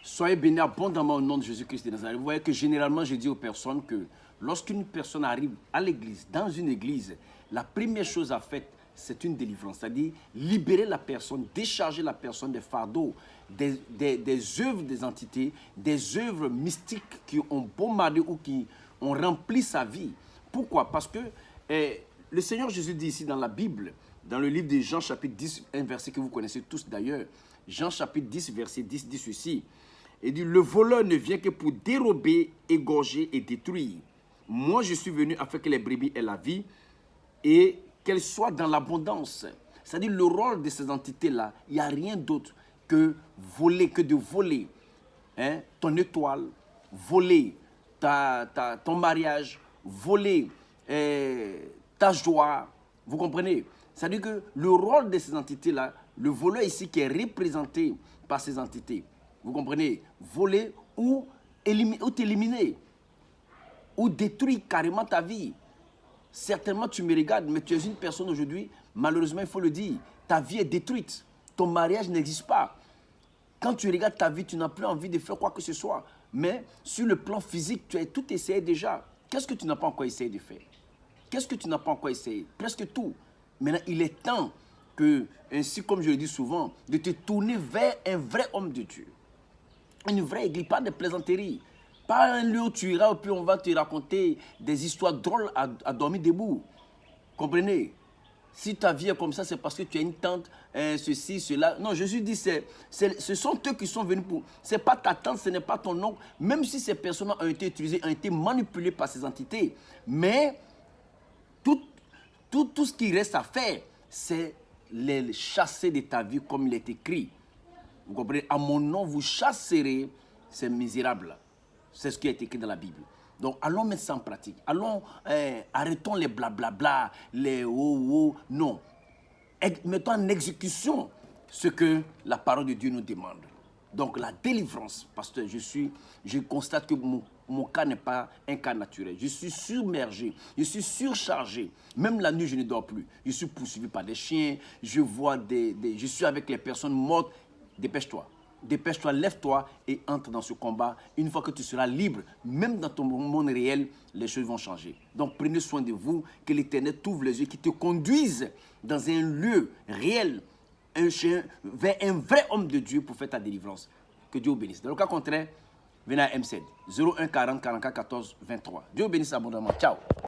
Soyez bénis abondamment au nom de Jésus-Christ de Nazareth. Vous voyez que généralement, je dis aux personnes que lorsqu'une personne arrive à l'église, dans une église, la première chose à faire, c'est une délivrance. C'est-à-dire libérer la personne, décharger la personne des fardeaux, des œuvres des entités, des œuvres mystiques qui ont bombardé ou qui ont rempli sa vie. Pourquoi? Parce que le Seigneur Jésus dit ici dans la Bible, dans le livre de Jean chapitre 10, un verset que vous connaissez tous d'ailleurs, Jean chapitre 10, verset 10 dit ceci. Il dit, le voleur ne vient que pour dérober, égorger et détruire. Moi, je suis venu afin que les brebis aient la vie et qu'elles soient dans l'abondance. C'est-à-dire le rôle de ces entités-là, il n'y a rien d'autre que voler, que de voler ton étoile, voler ton mariage, voler ta joie. Vous comprenez? C'est-à-dire que le rôle de ces entités-là, le voleur ici qui est représenté par ces entités, vous comprenez? Voler ou t'éliminer, ou détruire carrément ta vie. Certainement, tu me regardes, mais tu es une personne aujourd'hui, malheureusement, il faut le dire, ta vie est détruite. Ton mariage n'existe pas. Quand tu regardes ta vie, tu n'as plus envie de faire quoi que ce soit. Mais sur le plan physique, tu as tout essayé déjà. Qu'est-ce que tu n'as pas encore essayé de faire? Qu'est-ce que tu n'as pas encore essayé? Presque tout. Maintenant, il est temps que, ainsi comme je le dis souvent, de te tourner vers un vrai homme de Dieu. Une vraie église, pas de plaisanteries. Pas un lieu où tu iras et puis on va te raconter des histoires drôles à dormir debout. Comprenez? Si ta vie est comme ça, c'est parce que tu as une tante, ceci, cela. Non, Jésus dit, ce sont eux qui sont venus pour... Ce n'est pas ta tante, ce n'est pas ton oncle. Même si ces personnes ont été utilisées, ont été manipulées par ces entités. Mais tout ce qui reste à faire, c'est les chasser de ta vie comme il est écrit. Vous comprenez? À mon nom, vous chasserez ces misérables. C'est ce qui est écrit dans la Bible. Donc, allons mettre ça en pratique. Allons, arrêtons les blablabla, les oh. Non. Mettons en exécution ce que la parole de Dieu nous demande. Donc, la délivrance, pasteur, je constate que mon cas n'est pas un cas naturel. Je suis submergé, je suis surchargé. Même la nuit, je ne dors plus. Je suis poursuivi par des chiens, je vois je suis avec les personnes mortes. Dépêche-toi. Dépêche-toi, lève-toi et entre dans ce combat. Une fois que tu seras libre, même dans ton monde réel, les choses vont changer. Donc prenez soin de vous, que l'Éternel t'ouvre les yeux, qu'il te conduise dans un lieu réel, vers un vrai homme de Dieu pour faire ta délivrance. Que Dieu vous bénisse. Dans le cas contraire, venez à M7, 01 40 44 14 23. Dieu vous bénisse abondamment. Ciao.